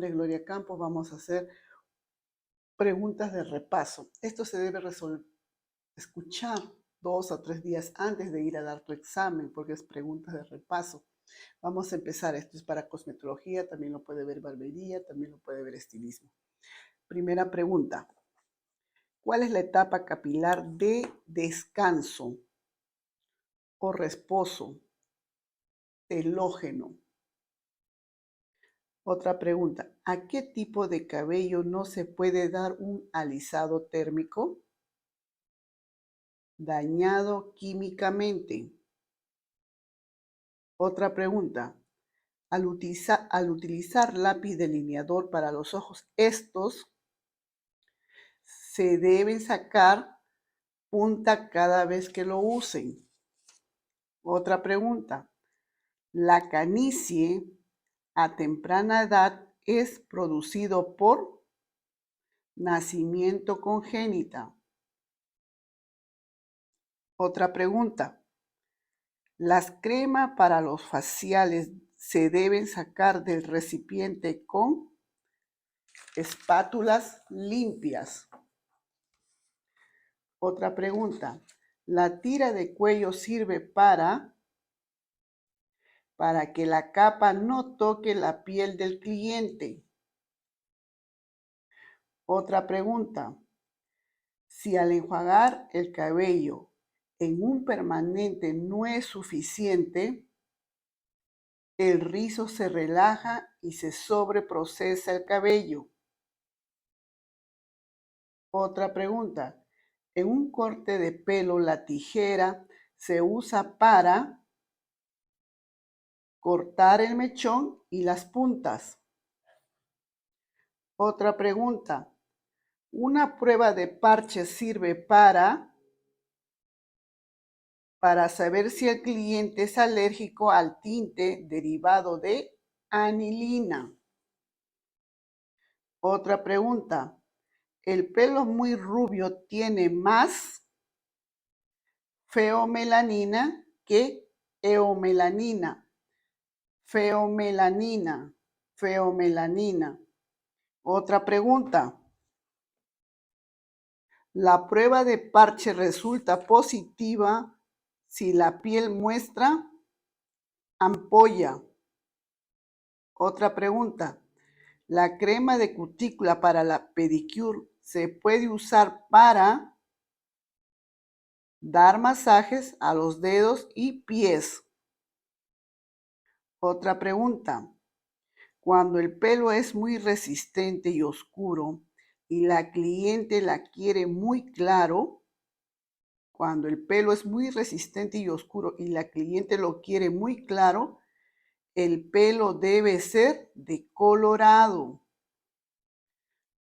De Gloria Campos vamos a hacer preguntas de repaso. Esto se debe escuchar 2 a 3 días antes de ir a dar tu examen, porque es preguntas de repaso. Vamos a empezar. Esto es para cosmetología, también lo puede ver barbería, también lo puede ver estilismo. Primera pregunta. ¿Cuál es la etapa capilar de descanso o reposo telógeno? Otra pregunta. ¿A qué tipo de cabello no se puede dar un alisado térmico? Dañado químicamente. Otra pregunta. Al utilizar lápiz delineador para los ojos, estos se deben sacar punta cada vez que lo usen. Otra pregunta. La canicie a temprana edad es producido por nacimiento congénita. Otra pregunta. Las cremas para los faciales se deben sacar del recipiente con espátulas limpias. Otra pregunta. La tira de cuello sirve para que la capa no toque la piel del cliente. Otra pregunta. Si al enjuagar el cabello en un permanente no es suficiente, el rizo se relaja y se sobreprocesa el cabello. Otra pregunta. En un corte de pelo, la tijera se usa para cortar el mechón y las puntas. Otra pregunta. Una prueba de parche sirve para saber si el cliente es alérgico al tinte derivado de anilina. Otra pregunta. ¿El pelo muy rubio tiene más feomelanina que eomelanina? Feomelanina. Otra pregunta. La prueba de parche resulta positiva si la piel muestra ampolla. Otra pregunta. La crema de cutícula para la pedicure se puede usar para dar masajes a los dedos y pies. Otra pregunta. Cuando el pelo es muy resistente y oscuro y la cliente la quiere muy claro, cuando el pelo es muy resistente y oscuro y la cliente lo quiere muy claro, el pelo debe ser decolorado.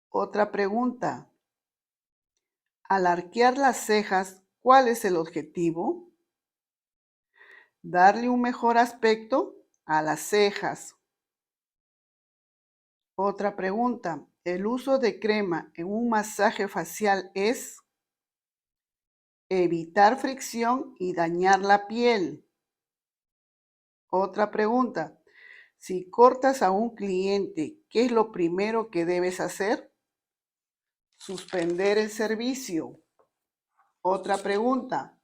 Otra pregunta. Al arquear las cejas, ¿cuál es el objetivo? Darle un mejor aspecto a las cejas. Otra pregunta. ¿El uso de crema en un masaje facial es evitar fricción y dañar la piel? Otra pregunta. Si cortas a un cliente, ¿qué es lo primero que debes hacer? Suspender el servicio. Otra pregunta.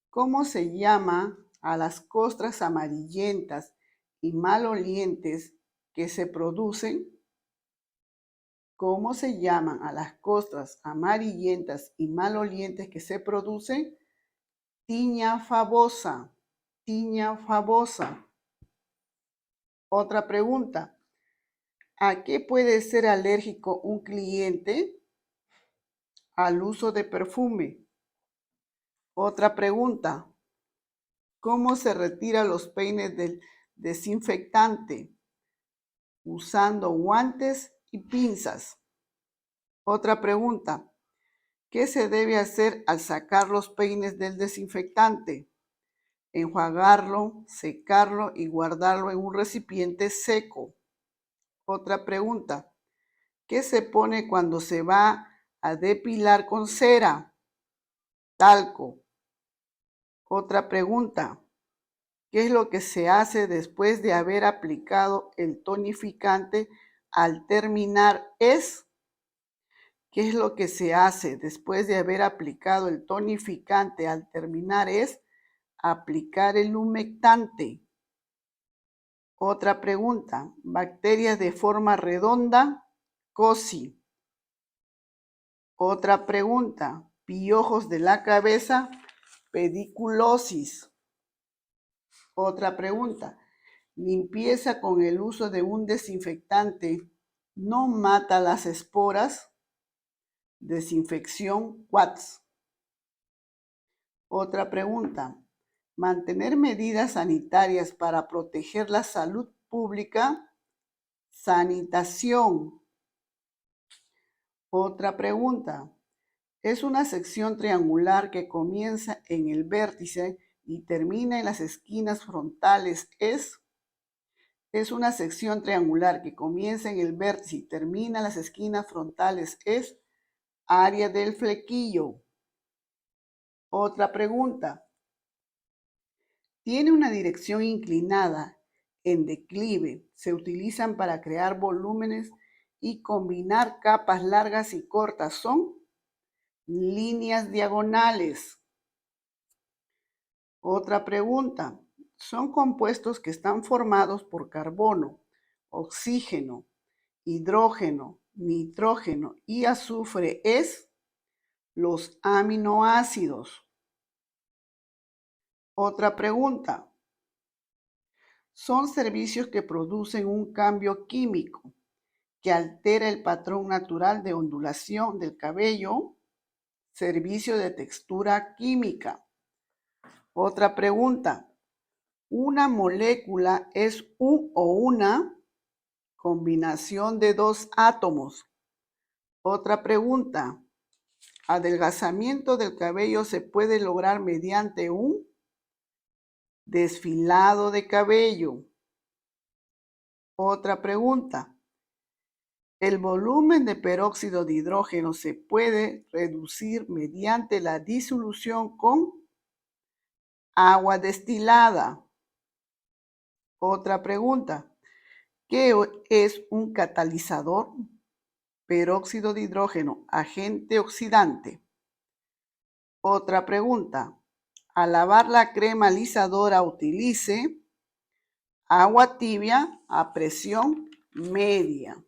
¿Cómo se llama a las costras amarillentas y malolientes que se producen? ¿Cómo se llaman a las costras amarillentas y malolientes que se producen? Tiña favosa. Tiña favosa. Otra pregunta. ¿A qué puede ser alérgico un cliente? Al uso de perfume. Otra pregunta. ¿Cómo se retira los peines del desinfectante? Usando guantes y pinzas. Otra pregunta. ¿Qué se debe hacer al sacar los peines del desinfectante? Enjuagarlo, secarlo y guardarlo en un recipiente seco. Otra pregunta. ¿Qué se pone cuando se va a depilar con cera? Talco. Otra pregunta. ¿Qué es lo que se hace después de haber aplicado el tonificante al terminar es. ¿Qué es lo que se hace después de haber aplicado el tonificante al terminar? Es aplicar el humectante. Otra pregunta. Bacterias de forma redonda, COSI. Otra pregunta. Piojos de la cabeza, pediculosis. Otra pregunta. Limpieza con el uso de un desinfectante no mata las esporas. Desinfección Watts. Otra pregunta. Mantener medidas sanitarias para proteger la salud pública. Sanitación. Otra pregunta. Es una sección triangular que comienza en el vértice y termina en las esquinas frontales. Es una sección triangular que comienza en el vértice y termina en las esquinas frontales. Es área del flequillo. Otra pregunta. Tiene una dirección inclinada en declive. Se utilizan para crear volúmenes y combinar capas largas y cortas. Son líneas diagonales. Otra pregunta. Son compuestos que están formados por carbono, oxígeno, hidrógeno, nitrógeno y azufre. Es los aminoácidos. Otra pregunta. Son servicios que producen un cambio químico que altera el patrón natural de ondulación del cabello. Servicio de textura química. Otra pregunta. Una molécula es un o una combinación de dos átomos. Otra pregunta. Adelgazamiento del cabello se puede lograr mediante un desfilado de cabello. Otra pregunta. El volumen de peróxido de hidrógeno se puede reducir mediante la disolución con agua destilada. Otra pregunta. ¿Qué es un catalizador? Peróxido de hidrógeno, agente oxidante. Otra pregunta. Al lavar la crema alisadora utilice agua tibia a presión media.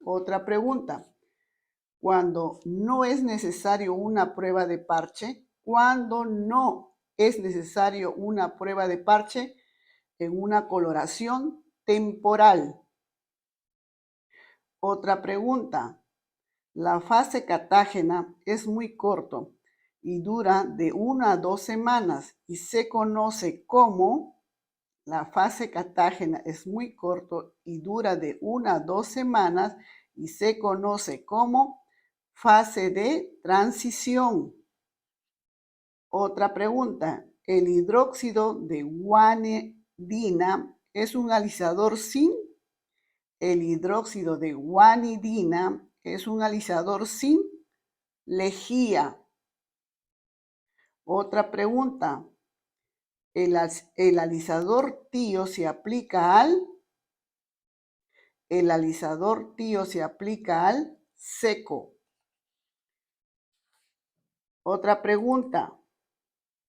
Otra pregunta. Cuando no es necesario una prueba de parche, cuando no es necesario una prueba de parche en una coloración temporal. Otra pregunta. La fase catágena es muy corto y dura de 1 a 2 semanas y se conoce como la fase catágena es muy corto y dura de 1 a 2 semanas y se conoce como fase de transición. Otra pregunta. El hidróxido de guanidina es un alisador sin. El hidróxido de guanidina es un alisador sin lejía. Otra pregunta. El alisador tío se aplica al. El alisador tío se aplica al seco. Otra pregunta.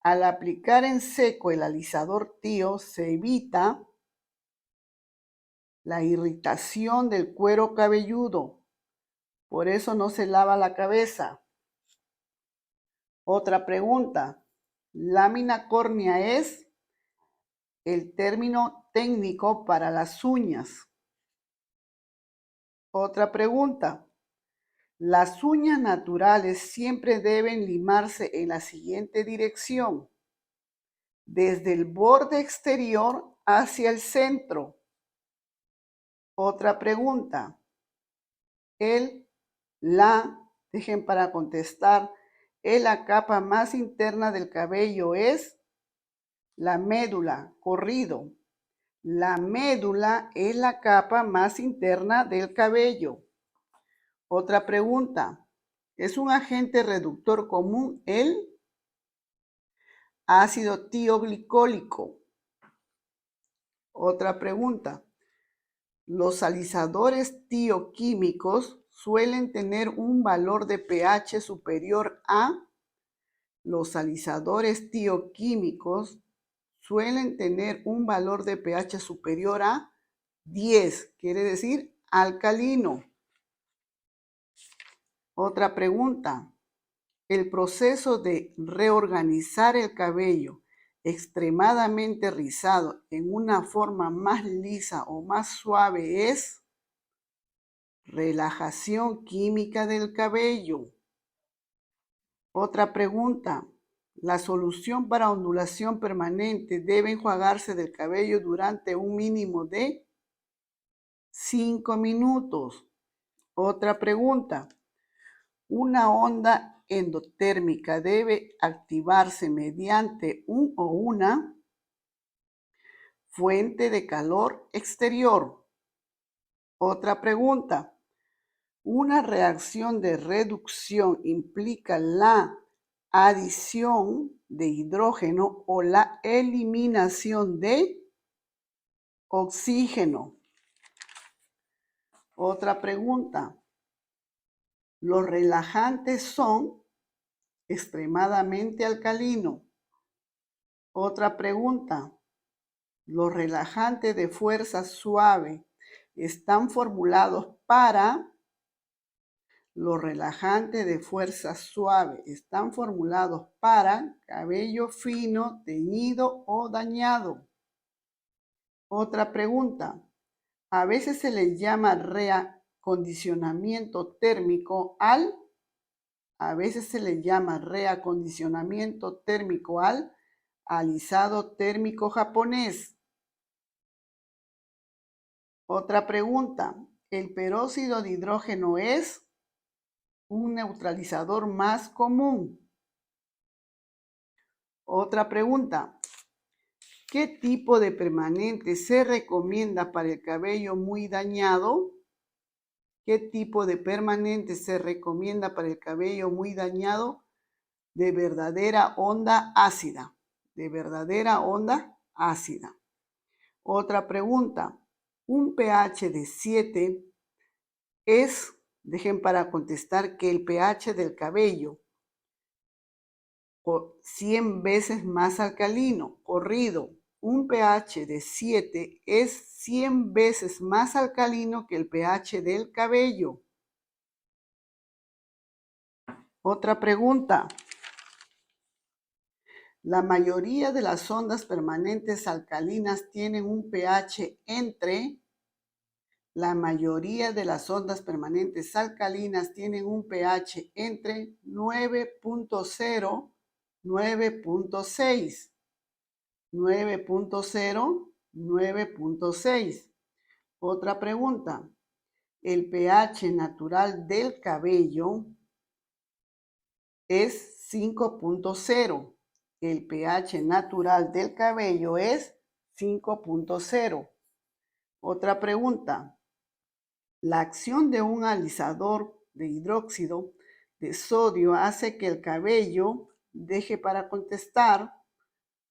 Al aplicar en seco el alisador tío se evita la irritación del cuero cabelludo. Por eso no se lava la cabeza. Otra pregunta. Lámina córnea es el término técnico para las uñas. Otra pregunta. Las uñas naturales siempre deben limarse en la siguiente dirección. Desde el borde exterior hacia el centro. Otra pregunta. Dejen para contestar. La capa más interna del cabello es la médula, corrido. La médula es la capa más interna del cabello. Otra pregunta. ¿Es un agente reductor común el ácido tioglicólico? Otra pregunta. Los alisadores tioquímicos suelen tener un valor de pH superior a. Los alisadores tioquímicos suelen tener un valor de pH superior a 10, quiere decir alcalino. Otra pregunta. El proceso de reorganizar el cabello extremadamente rizado en una forma más lisa o más suave es relajación química del cabello. Otra pregunta. La solución para ondulación permanente debe enjuagarse del cabello durante un mínimo de 5 minutos. Otra pregunta. Una onda endotérmica debe activarse mediante un o una fuente de calor exterior. Otra pregunta. Una reacción de reducción implica la adición de hidrógeno o la eliminación de oxígeno. Otra pregunta. Los relajantes son extremadamente alcalinos. Otra pregunta. Los relajantes de fuerza suave están formulados para. Los relajantes de fuerza suave están formulados para cabello fino, teñido o dañado. Otra pregunta. A veces se le llama reacondicionamiento térmico al. A veces se le llama reacondicionamiento térmico al alisado térmico japonés. Otra pregunta. ¿El peróxido de hidrógeno es un neutralizador más común? Otra pregunta. ¿Qué tipo de permanente se recomienda para el cabello muy dañado? ¿Qué tipo de permanente se recomienda para el cabello muy dañado? De verdadera onda ácida. De verdadera onda ácida. Otra pregunta. Un pH de 7 es, dejen para contestar que el pH del cabello 100 veces más alcalino, corrido. Un pH de 7 es 100 veces más alcalino que el pH del cabello. Otra pregunta. La mayoría de las ondas permanentes alcalinas tienen un pH entre. La mayoría de las ondas permanentes alcalinas tienen un pH entre 9.0 y 9.6. 9.0, 9.6. Otra pregunta. El pH natural del cabello es 5.0. El pH natural del cabello es 5.0. Otra pregunta. La acción de un alisador de hidróxido de sodio hace que el cabello deje para contestar,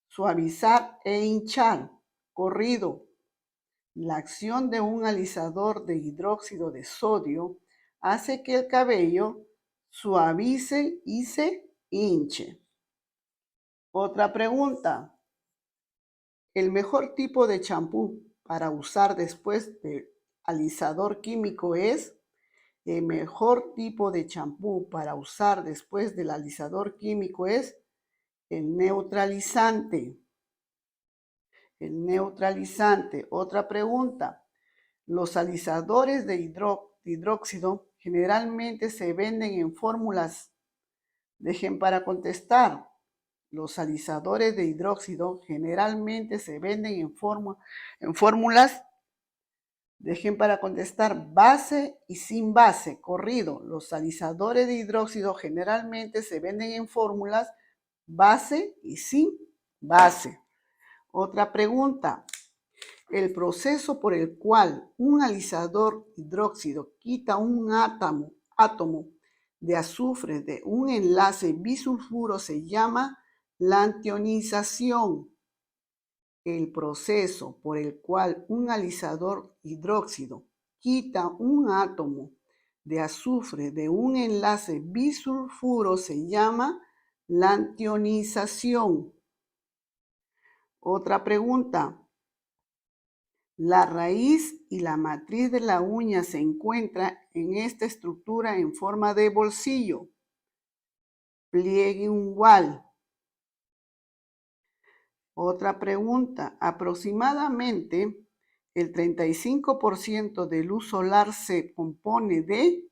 suavizar e hinchar, corrido. La acción de un alisador de hidróxido de sodio hace que el cabello suavice y se hinche. Otra pregunta. El mejor tipo de champú para usar después del alisador químico es. El mejor tipo de champú para usar después del alisador químico es el neutralizante. El neutralizante. Otra pregunta. Los alisadores de hidróxido generalmente se venden en fórmulas. Dejen para contestar. Los alisadores de hidróxido generalmente se venden en fórmulas. Dejen para contestar base y sin base, corrido. Los alisadores de hidróxido generalmente se venden en fórmulas base y sin base. Otra pregunta. El proceso por el cual un alisador hidróxido quita un átomo de azufre de un enlace bisulfuro se llama lantionización. el proceso por el cual un alisador hidróxido quita un átomo de azufre de un enlace bisulfuro se llama lantionización. Otra pregunta. La raíz y la matriz de la uña se encuentran en esta estructura en forma de bolsillo, pliegue ungual. Otra pregunta. Aproximadamente el 35% de luz solar se compone de...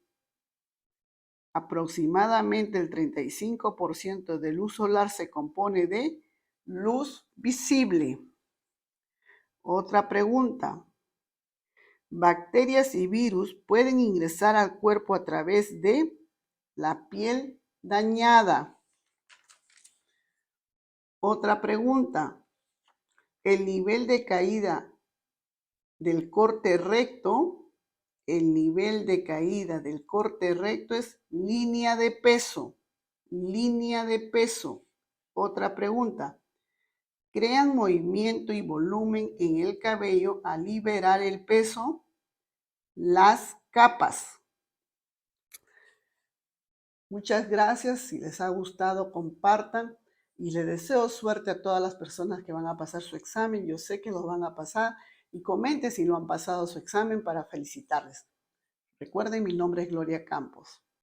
Aproximadamente el 35% de luz solar se compone de luz visible. Otra pregunta. Bacterias y virus pueden ingresar al cuerpo a través de la piel dañada. Otra pregunta. El nivel de caída del corte recto, el nivel de caída del corte recto es línea de peso. Línea de peso. Otra pregunta. Crean movimiento y volumen en el cabello al liberar el peso. Las capas. Muchas gracias. Si les ha gustado, compartan. Y les deseo suerte a todas las personas que van a pasar su examen. Yo sé que lo van a pasar. Y comenten si lo han pasado su examen para felicitarles. Recuerden, mi nombre es Gloria Campos.